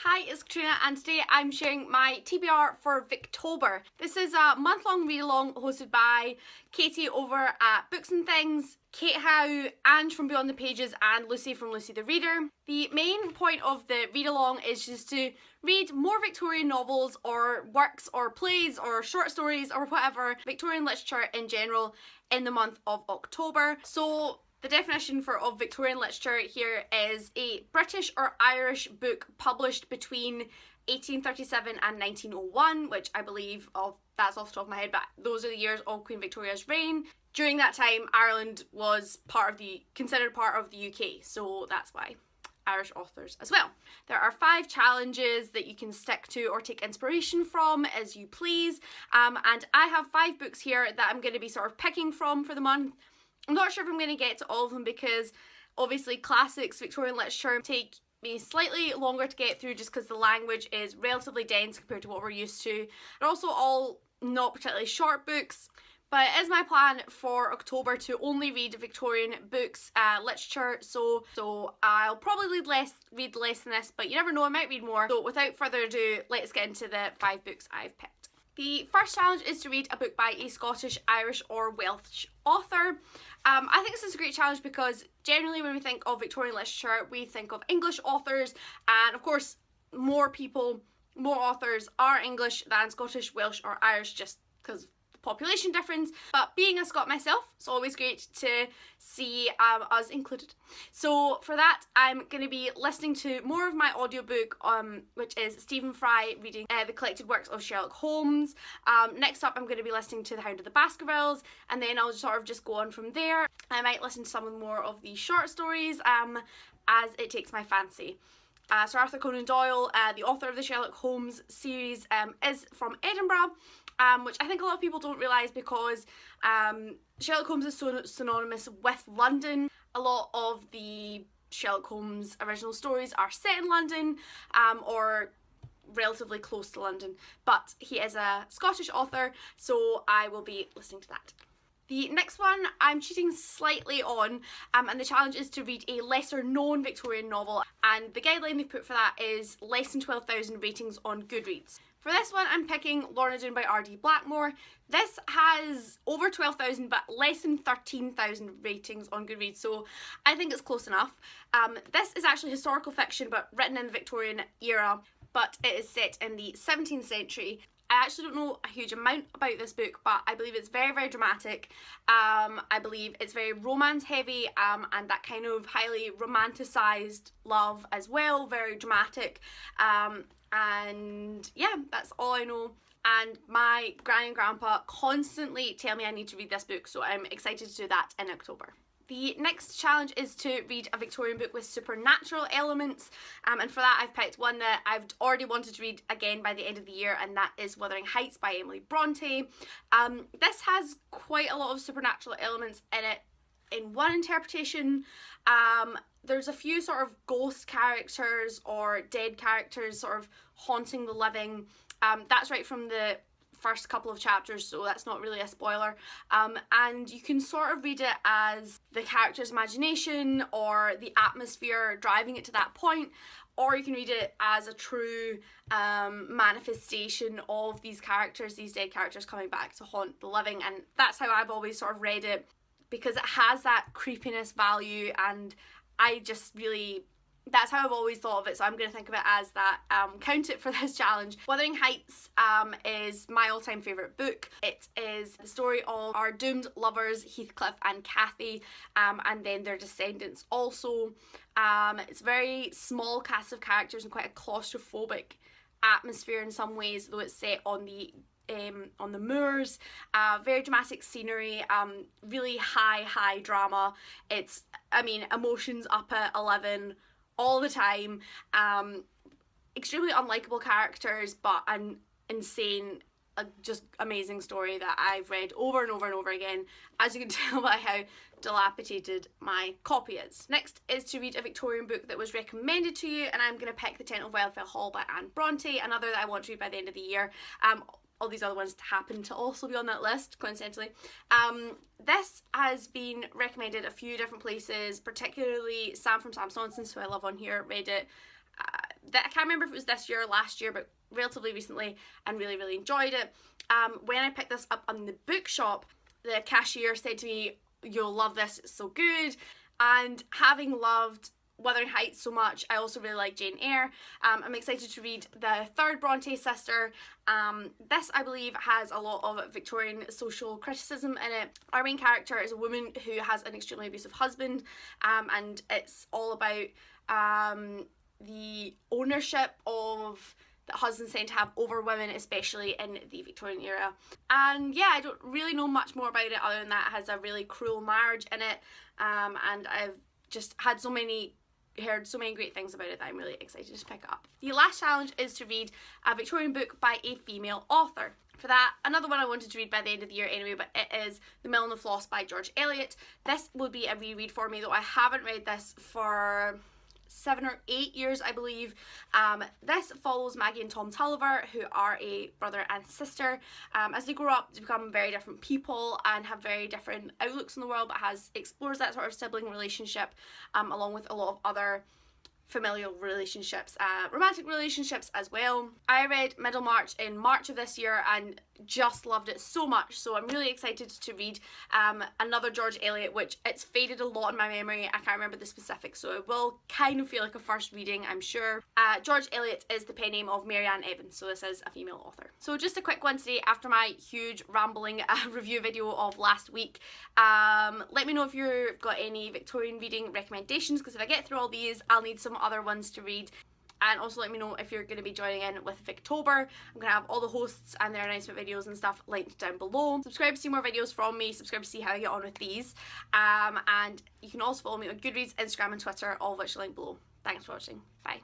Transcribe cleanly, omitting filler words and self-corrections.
Hi, it's Katrina and today I'm sharing my TBR for Victober. This is a month-long read-along hosted by Katie over at Books and Things, Kate Howe, Ange from Beyond the Pages and Lucy from Lucy the Reader. The main point of the read-along is just to read more Victorian novels or works or plays or short stories or whatever, Victorian literature in general in the month of October. So the definition of Victorian literature here is a British or Irish book published between 1837 and 1901, which I believe that's off the top of my head, but those are the years of Queen Victoria's reign. During that time, Ireland was considered part of the UK, so that's why. Irish authors as well. There are 5 challenges that you can stick to or take inspiration from as you please, and I have 5 books here that I'm going to be sort of picking from for the month. I'm not sure if I'm going to get to all of them because obviously classics, Victorian literature take me slightly longer to get through just because the language is relatively dense compared to what we're used to. They're also all not particularly short books, but it is my plan for October to only read Victorian books, literature, so I'll probably read less than this, but you never know, I might read more. So without further ado, let's get into the 5 books I've picked. The first challenge is to read a book by a Scottish, Irish or Welsh author. I think this is a great challenge because generally when we think of Victorian literature we think of English authors, and of course more authors are English than Scottish, Welsh or Irish just because the population difference, but being a Scot myself, it's always great to see us included. So for that I'm going to be listening to more of my audiobook, which is Stephen Fry reading the collected works of Sherlock Holmes. Next up I'm going to be listening to The Hound of the Baskervilles, and then I'll sort of just go on from there. I might listen to some more of the short stories as it takes my fancy. Sir Arthur Conan Doyle, the author of the Sherlock Holmes series, is from Edinburgh, which I think a lot of people don't realise because Sherlock Holmes is so synonymous with London. A lot of the Sherlock Holmes original stories are set in London or relatively close to London, but he is a Scottish author, so I will be listening to that. The next one I'm cheating slightly on, and the challenge is to read a lesser known Victorian novel, and the guideline they put for that is less than 12,000 ratings on Goodreads. For this one I'm picking Lorna Doone by R.D. Blackmore. This has over 12,000 but less than 13,000 ratings on Goodreads, so I think it's close enough. This is actually historical fiction but written in the Victorian era, but it is set in the 17th century. I actually don't know a huge amount about this book, but I believe it's very, very dramatic. I believe it's very romance heavy, and that kind of highly romanticised love as well, very dramatic. And yeah, that's all I know. And my granny and grandpa constantly tell me I need to read this book, so I'm excited to do that in October. The next challenge is to read a Victorian book with supernatural elements, and for that I've picked one that I've already wanted to read again by the end of the year, and that is Wuthering Heights by Emily Bronte. This has quite a lot of supernatural elements in it in one interpretation. There's a few sort of ghost characters or dead characters sort of haunting the living. That's right from the first couple of chapters, so that's not really a spoiler, and you can sort of read it as the character's imagination or the atmosphere driving it to that point, or you can read it as a true manifestation of these characters, these dead characters coming back to haunt the living. And that's how I've always sort of read it, because it has that creepiness value, and I just really, that's how I've always thought of it, so I'm going to think of it as that. Count it for this challenge. Wuthering Heights is my all-time favourite book. It is the story of our doomed lovers Heathcliff and Cathy, and then their descendants also. It's a very small cast of characters and quite a claustrophobic atmosphere in some ways, though it's set on the moors. Very dramatic scenery, really high drama. It's, I mean, emotions up at 11 all the time, extremely unlikable characters, but an insane, just amazing story that I've read over and over and over again, as you can tell by how dilapidated my copy is. Next is to read a Victorian book that was recommended to you, and I'm going to pick The Tent of Wildfell Hall by Anne Bronte, another that I want to read by the end of the year. All these other ones happen to also be on that list, coincidentally. This has been recommended a few different places, particularly Sam from Sam Sonson's, who I love on here, read it I can't remember if it was this year or last year, but relatively recently, and really, really enjoyed it. When I picked this up on the bookshop, the cashier said to me, "You'll love this, it's so good." And having loved Wuthering Heights so much, I also really like Jane Eyre. I'm excited to read the third Bronte sister. This, I believe, has a lot of Victorian social criticism in it. Our main character is a woman who has an extremely abusive husband, and it's all about the ownership of that husbands tend to have over women, especially in the Victorian era. And yeah, I don't really know much more about it other than that it has a really cruel marriage in it, and I've just heard so many great things about it that I'm really excited to pick up. The last challenge is to read a Victorian book by a female author. For that, another one I wanted to read by the end of the year anyway, but it is The Mill and the Floss by George Eliot. This will be a reread for me, though I haven't read this for 7 or 8 years, I believe. This follows Maggie and Tom Tulliver, who are a brother and sister, as they grow up to become very different people and have very different outlooks on the world, but explores that sort of sibling relationship, along with a lot of other familial relationships, romantic relationships as well. I read Middlemarch in March of this year and just loved it so much, so I'm really excited to read another George Eliot, which it's faded a lot in my memory. I can't remember the specifics, so it will kind of feel like a first reading, I'm sure. George Eliot is the pen name of Marianne Evans, so this is a female author. So just a quick one today after my huge rambling review video of last week. Let me know if you've got any Victorian reading recommendations, because if I get through all these, I'll need some other ones to read. And also let me know if you're going to be joining in with Victober. I'm going to have all the hosts and their announcement videos and stuff linked down below. Subscribe to see more videos from me, subscribe to see how I get on with these. And you can also follow me on Goodreads, Instagram and Twitter, all of which are linked below. Thanks for watching. Bye.